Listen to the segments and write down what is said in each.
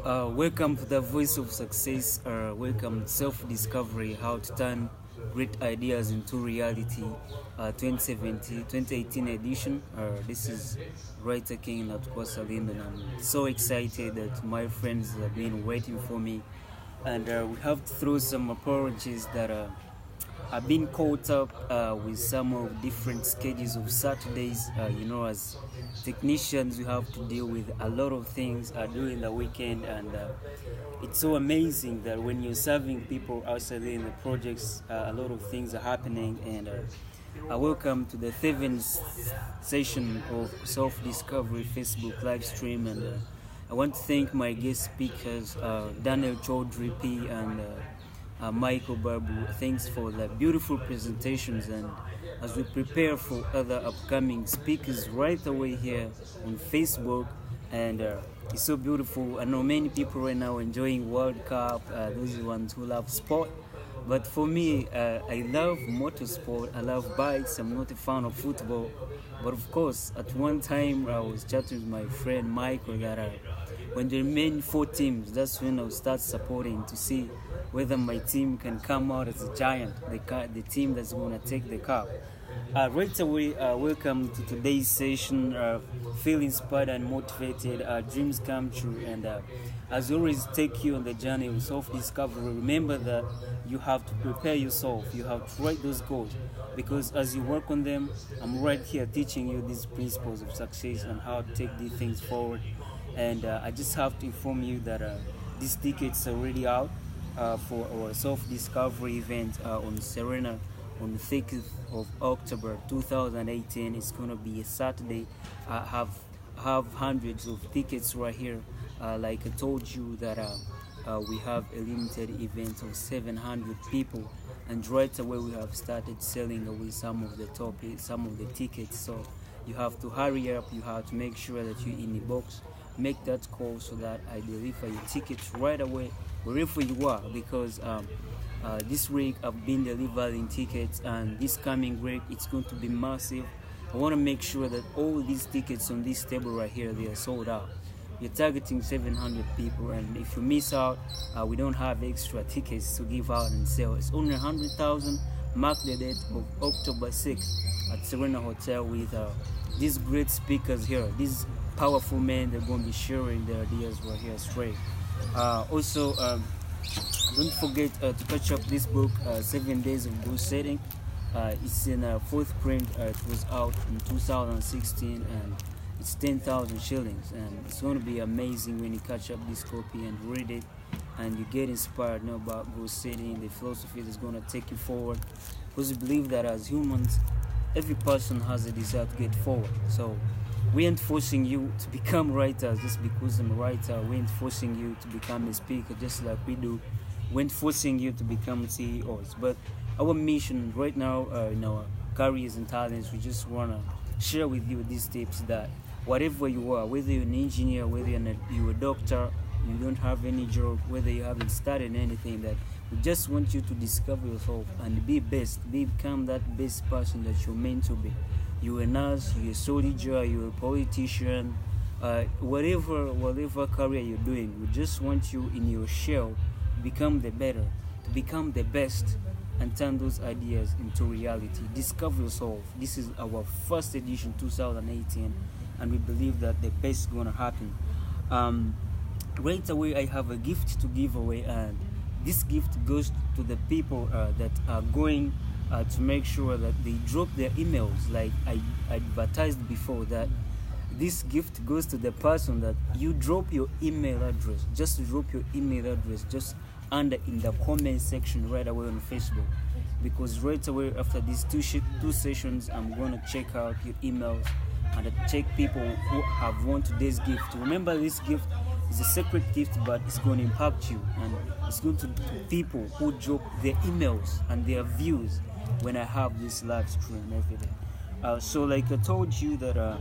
Welcome to the Voice of Success. Welcome to Self-Discovery, how to turn great ideas into reality. 2018 edition. This is Writer King Natukwasa, Lindon. I'm so excited that my friends have been waiting for me, and we have to throw some apologies that I've been caught up with some of different schedules of Saturdays. As technicians, we have to deal with a lot of things during the weekend, and it's so amazing that when you're serving people outside there in the projects, a lot of things are happening. And welcome to the 7th session of Self-Discovery Facebook live stream, and I want to thank my guest speakers, Daniel Chaudhry P and Michael Babu. Thanks for the beautiful presentations, and as we prepare for other upcoming speakers right away here on Facebook, and it's so beautiful. I know many people right now enjoying World Cup, those ones who love sport, but for me, I love motorsport, I love bikes. I'm not a fan of football, but of course at one time I was chatting with my friend Michael that when there remain 4 teams, that's when I'll start supporting to see whether my team can come out as a giant, the team that's going to take the cup. Right away, welcome to today's session. Feel inspired and motivated, dreams come true, and as always, take you on the journey of self-discovery. Remember that you have to prepare yourself, you have to write those goals, because as you work on them, I'm right here teaching you these principles of success and how to take these things forward. And I just have to inform you that these tickets are already out for our self-discovery event on Serena on the 6th of October 2018. It's going to be a Saturday. I have hundreds of tickets right here. Like I told you that we have a limited event of 700 people, and right away we have started selling away some of the tickets. So you have to hurry up. You have to make sure that you're in the box. Make that call so that I deliver your tickets right away wherever you are, because this week I've been delivering tickets, and this coming week it's going to be massive. I want to make sure that all these tickets on this table right here, they are sold out. We're targeting 700 people, and if you miss out, we don't have extra tickets to give out and sell. It's only 100,000. Mark the date of October 6th at Serena Hotel with these great speakers here. These powerful men, they're going to be sharing their ideas right here straight. Also, don't forget to catch up this book, 7 Days of Goal Setting. It's in a 4th print. It was out in 2016, and it's 10,000 shillings, and it's going to be amazing when you catch up this copy and read it, and you get inspired, know about goal setting, the philosophy that's going to take you forward, because we believe that as humans, every person has a desire to get forward. So we ain't forcing you to become writers just because I'm a writer. We ain't forcing you to become a speaker just like we do. We ain't forcing you to become CEOs. But our mission right now in our careers and talents, we just want to share with you these tips that whatever you are, whether you're an engineer, whether you're a doctor, you don't have any job, whether you haven't started anything, that we just want you to discover yourself and be best, become that best person that you're meant to be. You're a nurse, you're a soldier, you're a politician, whatever career you're doing, we just want you in your shell to become the better, to become the best, and turn those ideas into reality. Discover yourself. This is our first edition, 2018, and we believe that the best is going to happen. Right away, I have a gift to give away, and this gift goes to the people that are going to make sure that they drop their emails. Like I advertised before, that this gift goes to the person that you drop your email address. Just drop your email address just under in the comment section right away on Facebook, because right away after these two sessions, I'm going to check out your emails and check people who have won today's gift. Remember, this gift is a secret gift, but it's going to impact you, and it's going to people who drop their emails and their views when I have this live stream every day. So like I told you that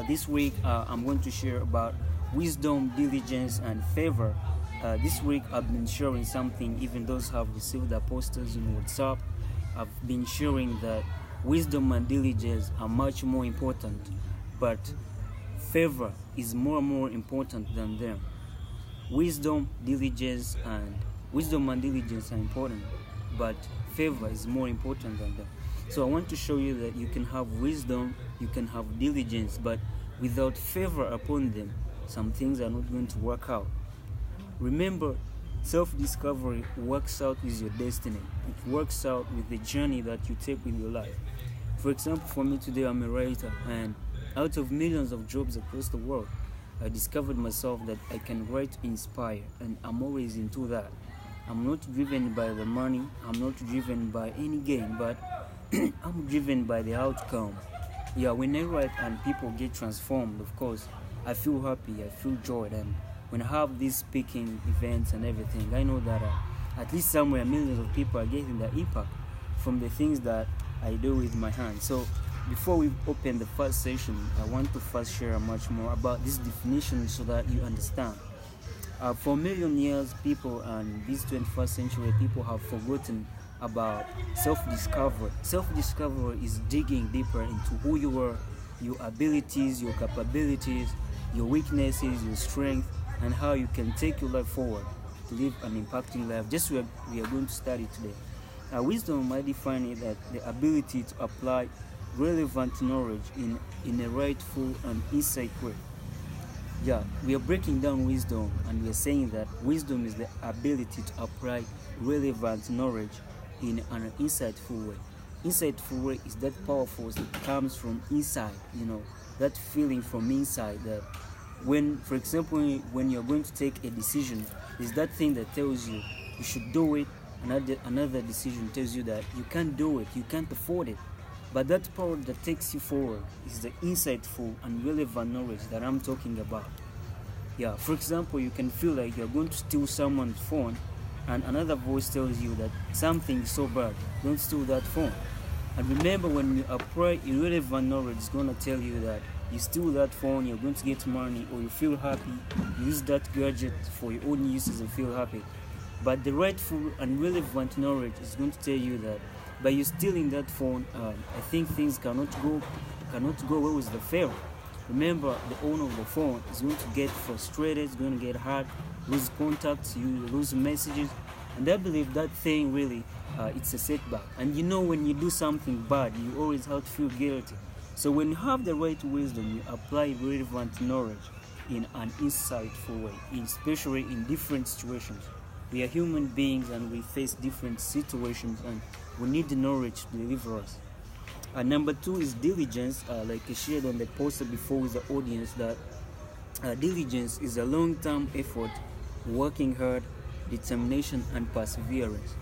this week I'm going to share about wisdom, diligence, and favor. This week I've been sharing something. Even those who have received the posters in WhatsApp, I've been sharing that wisdom and diligence are much more important, but favor is more and more important than them. Wisdom and diligence are important, but favor is more important than that. So I want to show you that you can have wisdom, you can have diligence, but without favor upon them, some things are not going to work out. Remember, self-discovery works out with your destiny. It works out with the journey that you take with your life. For example, for me today, I'm a writer, and out of millions of jobs across the world, I discovered myself that I can write to inspire, and I'm always into that. I'm not driven by the money, I'm not driven by any gain, but I'm driven by the outcome. Yeah, when I write and people get transformed, of course, I feel happy, I feel joy, and when I have these speaking events and everything, I know that at least somewhere millions of people are getting the impact from the things that I do with my hands. So before we open the first session, I want to first share much more about this definition so that you understand. For a million years, people and this 21st century, people have forgotten about self-discovery. Self-discovery is digging deeper into who you are, your abilities, your capabilities, your weaknesses, your strength, and how you can take your life forward to live an impacting life. Just what we are going to study today. Wisdom might define it as the ability to apply relevant knowledge in a rightful and insight way. Yeah, we are breaking down wisdom, and we are saying that wisdom is the ability to apply relevant knowledge in an insightful way. Insightful way is that power force that comes from inside, that feeling from inside that when, for example, when you're going to take a decision, there's that thing that tells you you should do it, another decision tells you that you can't do it, you can't afford it. But that power that takes you forward is the insightful and relevant knowledge that I'm talking about. Yeah, for example, you can feel like you're going to steal someone's phone, and another voice tells you that something is so bad, don't steal that phone. And remember, when you apply irrelevant knowledge, it's going to tell you that you steal that phone, you're going to get money, or you feel happy, you use that gadget for your own uses and feel happy. But the rightful and relevant knowledge is going to tell you that by you stealing that phone, I think things cannot go well with the pharaoh. Remember, the owner of the phone is going to get frustrated, it's going to get hurt, lose contacts, you lose messages, and I believe that thing really, it's a setback. And when you do something bad, you always have to feel guilty. So when you have the right wisdom, you apply relevant knowledge in an insightful way, especially in different situations. We are human beings and we face different situations, and we need the knowledge to deliver us. Number 2 is diligence. Like I shared on the poster before with the audience, that diligence is a long-term effort, working hard, determination, and perseverance.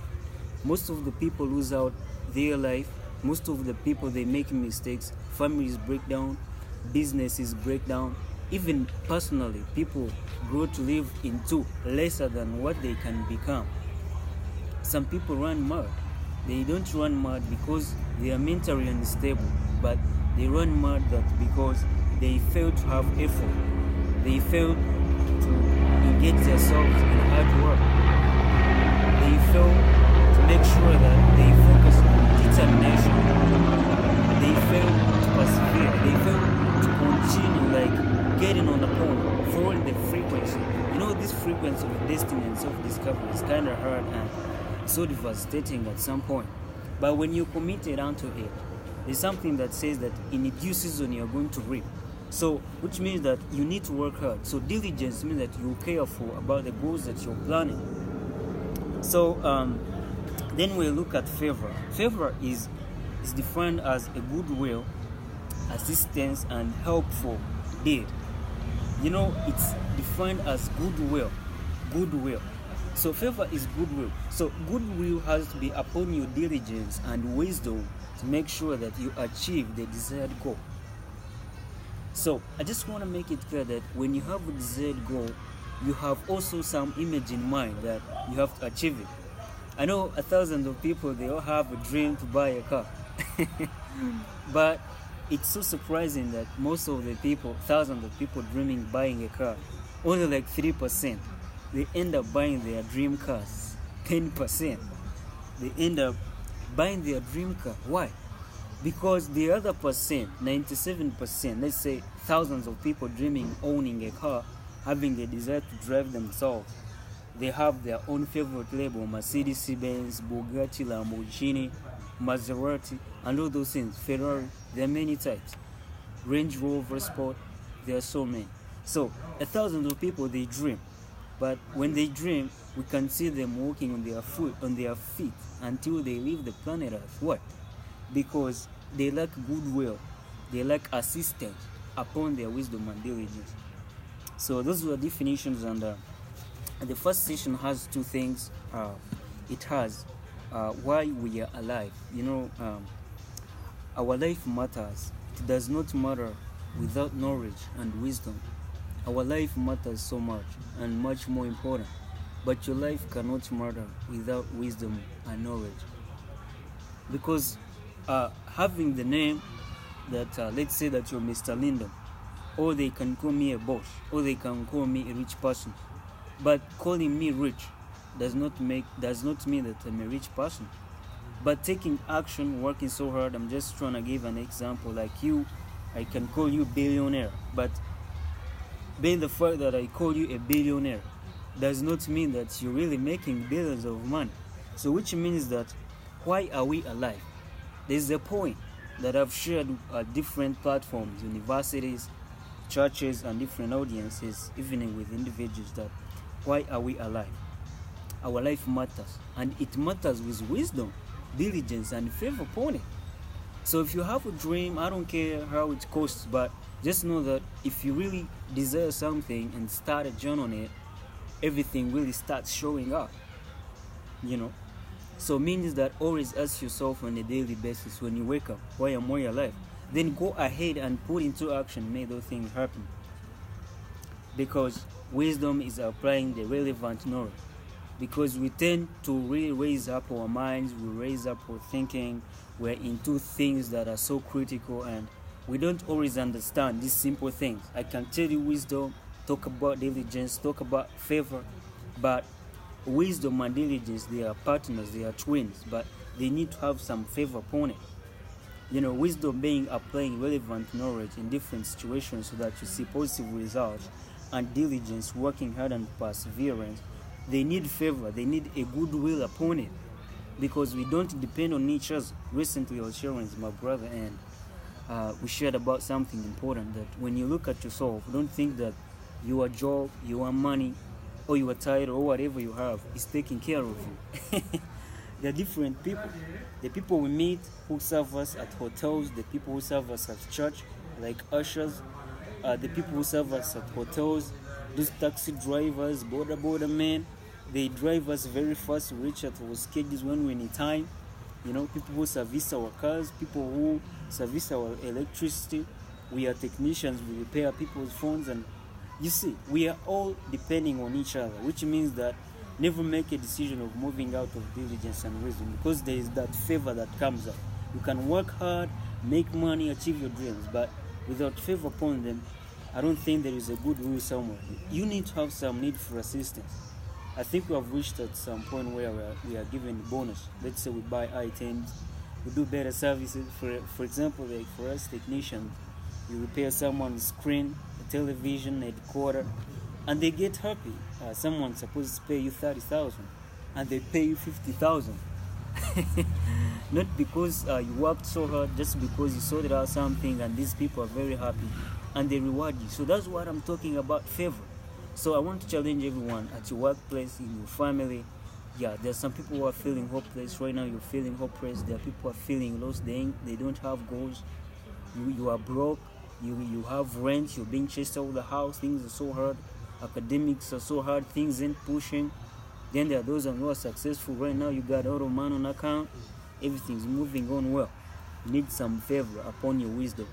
Most of the people lose out their life. Most of the people, they make mistakes. Families break down, businesses break down. Even personally, people grow to live into lesser than what they can become. Some people run mad. They don't run mad because they are mentally unstable, but they run mad because they fail to have effort. They fail to engage themselves in hard work. They fail to make sure that they focus on determination. They fail to persevere. They fail to continue getting on the point, following the frequency. This frequency of destiny and self-discovery is kind of hard and so devastating at some point. But when you're committed unto it, there's something that says that in due season you're going to reap. So, which means that you need to work hard. So diligence means that you're careful about the goals that you're planning. So then we look at favor. Favor is defined as a goodwill, assistance, and helpful deed. It's defined as goodwill. So favor is goodwill. So goodwill has to be upon your diligence and wisdom to make sure that you achieve the desired goal. So I just want to make it clear that when you have a desired goal, you have also some image in mind that you have to achieve it. I know 1,000 of people, they all have a dream to buy a car. But it's so surprising that most of the people, thousands of people dreaming buying a car, only 3%, they end up buying their dream cars. 10%, they end up buying their dream car. Why? Because the other percent, 97%, let's say thousands of people dreaming owning a car, having the desire to drive themselves. They have their own favorite label: Mercedes-Benz, Bugatti, Lamborghini, Maserati, and all those things. Ferrari. There are many types. Range Rover Sport. There are so many. So thousands of people, they dream, but when they dream, we can see them walking on their feet until they leave the planet Earth. What? Because they lack goodwill, they lack assistance upon their wisdom and diligence. So those were definitions, and the first session has two things. It has why we are alive. Our life matters. It does not matter without knowledge and wisdom. Our life matters so much and much more important. But your life cannot matter without wisdom and knowledge. Because having the name that, let's say that you're Mr. Lindon, or they can call me a boss, or they can call me a rich person. But calling me rich does not mean that I'm a rich person. But taking action, working so hard, I'm just trying to give an example. Like you, I can call you billionaire, but being the fact that I call you a billionaire does not mean that you're really making billions of money. So which means that, why are we alive? There's a point that I've shared at different platforms, universities, churches, and different audiences, even with individuals, that why are we alive? Our life matters, and it matters with wisdom, diligence, and favor upon it. So if you have a dream, I don't care how it costs, but just know that if you really desire something and start a journey on it, everything really starts showing up. So means that always ask yourself on a daily basis when you wake up, why am I alive? Then go ahead and put into action, make those things happen. Because wisdom is applying the relevant knowledge. Because we tend to really raise up our minds, we raise up our thinking, we're into things that are so critical, and we don't always understand these simple things. I can tell you wisdom, talk about diligence, talk about favor, but wisdom and diligence, they are partners, they are twins, but they need to have some favor upon it. Wisdom being applying relevant knowledge in different situations so that you see positive results, and diligence, working hard and perseverance, they need favor, they need a goodwill upon it, because we don't depend on each other. Recently I was sharing with my brother, and we shared about something important, that when you look at yourself, don't think that your job, your money, or your title, or whatever you have is taking care of you. There are different people. The people we meet who serve us at hotels, the people who serve us at church, like ushers, the people who serve us at hotels, these taxi drivers, border men, they drive us very fast, we reach at our schedules when we need time. People who service our cars, people who service our electricity. We are technicians, we repair people's phones, and you see, we are all depending on each other, which means that never make a decision of moving out of diligence and wisdom, because there is that favor that comes up. You can work hard, make money, achieve your dreams, but without favor upon them, I don't think there is a goodwill somewhere. You need to have some need for assistance. I think we have reached at some point where we are given bonus. Let's say we buy items, we do better services. For example, like for us technicians, you repair someone's screen, a television, a decoder, and they get happy. Someone's supposed to pay you 30,000, and they pay you 50,000. Not because you worked so hard, just because you sorted out something, and these people are very happy, and they reward you. So that's what I'm talking about, favor. So I want to challenge everyone at your workplace, in your family. Yeah, there's some people who are feeling hopeless right now. You're feeling hopeless. There are people who are feeling lost. They don't have goals. You are broke. You have rent. You're being chased out of the house. Things are so hard. Academics are so hard. Things ain't pushing. Then there are those who are successful right now. You got auto man on account. Everything's moving on well. You need some favor upon your wisdom.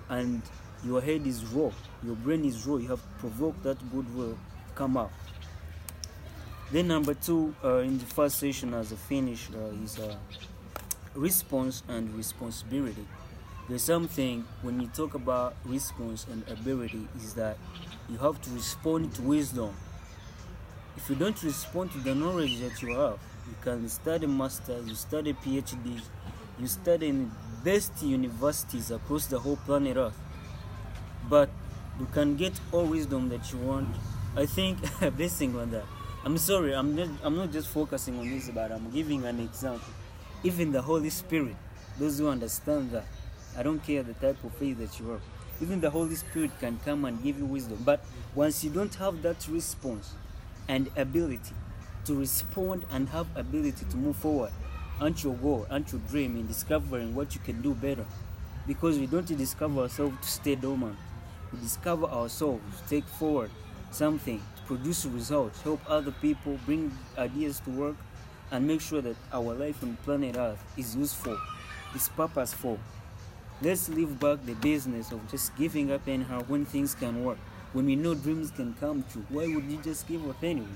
And your head is raw, your brain is raw. You have to provoke that goodwill to come out. Then number two, in the first session as a finish, is response and responsibility. There's something when you talk about response and ability, is that you have to respond to wisdom. If you don't respond to the knowledge that you have, you can study masters, you study PhDs, you study in best universities across the whole planet Earth. But You can get all wisdom that you want. I think basing on that. I'm sorry, I'm not just focusing on this, but I'm giving an example. Even the Holy Spirit, those who understand that, I don't care the type of faith that you have. Even the Holy Spirit can come and give you wisdom. But once you don't have that response and ability to respond and have ability to move forward, aren't your goal, aren't your dream in discovering what you can do better? Because we don't discover ourselves to stay dormant. We discover ourselves to take forward something, to produce results, help other people, bring ideas to work, and make sure that our life on planet Earth is useful, is purposeful. Let's leave back the business of just giving up anyhow when things can work. When we know dreams can come true, why would you just give up anyway?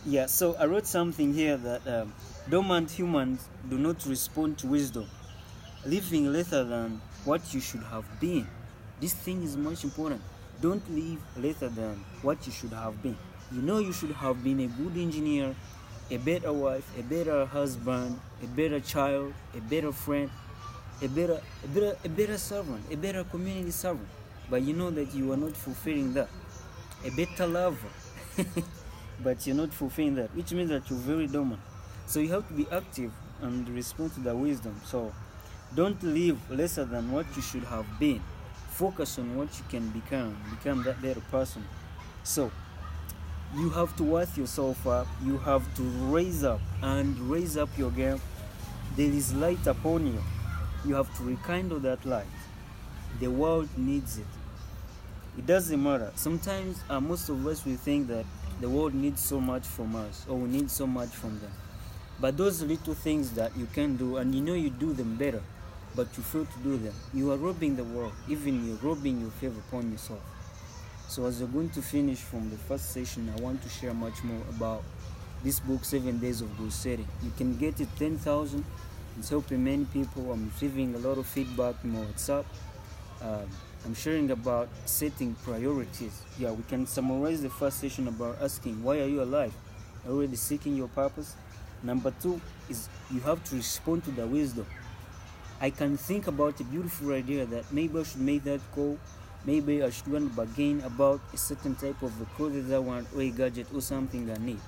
Yeah, so I wrote something here that dormant humans do not respond to wisdom, living later than what you should have been. This thing is much important. Don't live later than what you should have been. You know you should have been a good engineer, a better wife, a better husband, a better child, a better friend, a better servant, a better community servant. But you know that you are not fulfilling that. A better lover. But you're not fulfilling that, which means that you're very dormant. So you have to be active and respond to the wisdom. So don't live lesser than what you should have been. Focus on what you can become that better person. So you have to worth yourself up. You have to raise up your game. There is light upon you. You have to rekindle that light. The world needs it. It doesn't matter. Sometimes most of us will think that the world needs so much from us, or we need so much from them. But those little things that you can do, and you know you do them better, but you fail to do them, you are robbing the world. Even you're robbing your favor upon yourself. So as we're going to finish from the first session, I want to share much more about this book, 7 Days of Good Setting. You can get it 10,000. It's helping many people. I'm receiving a lot of feedback on my WhatsApp. I'm sharing about setting priorities. Yeah, we can summarize the first session about asking, why are you alive? Already seeking your purpose. Number 2 is you have to respond to the wisdom. I can think about a beautiful idea that maybe I should make that call. Maybe I should want to bargain about a certain type of a clothes I want, or a gadget, or something I need.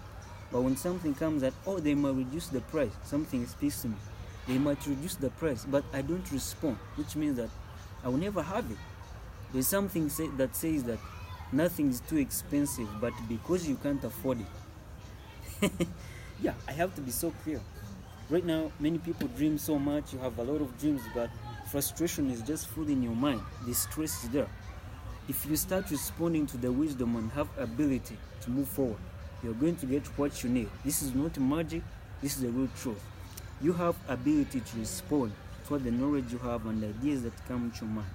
But when something comes that, oh, they might reduce the price, something speaks to me. They might reduce the price, but I don't respond, which means that I will never have it. There's something that says that nothing is too expensive, but because you can't afford it. Yeah, I have to be so clear. Right now, many people dream so much. You have a lot of dreams, but frustration is just full in your mind. The stress is there. If you start responding to the wisdom and have ability to move forward, you're going to get what you need. This is not magic. This is the real truth. You have ability to respond to the knowledge you have and the ideas that come to your mind.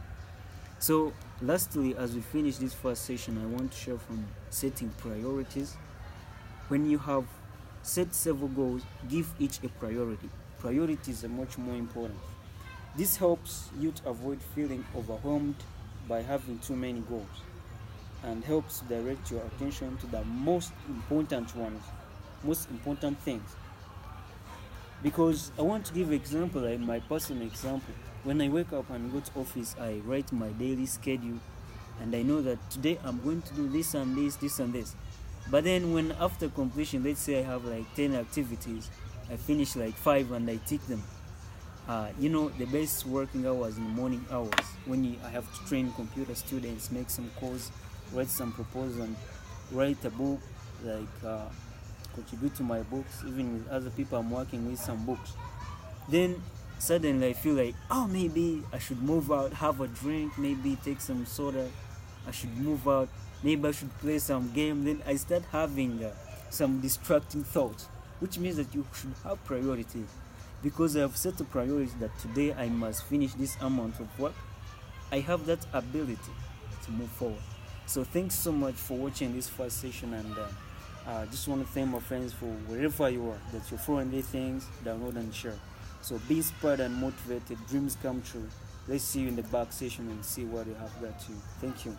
So lastly, as we finish this first session, I want to share from setting priorities. When you have set several goals, give each a priority. Priorities are much more important. This helps you to avoid feeling overwhelmed by having too many goals, and helps direct your attention to the most important ones, most important things. Because I want to give an example, like my personal example. When I wake up and go to office, I write my daily schedule, and I know that today I'm going to do this and this, this and this. But then when after completion, let's say I have like 10 activities, I finish like 5 and I tick them. The best working hours in the morning hours, when I have to train computer students, make some calls, write some proposals, write a book, contribute to my books, even with other people I'm working with some books. Then suddenly I feel like, maybe I should move out, have a drink, maybe take some soda, I should move out, maybe I should play some game. Then I start having some distracting thoughts, which means that you should have priorities. Because I have set a priority that today I must finish this amount of work, I have that ability to move forward. So thanks so much for watching this first session, and I just want to thank my friends for wherever you are, that you're following these things, download and share. So be inspired and motivated, dreams come true. Let's see you in the back session and see what you have got to you. Thank you.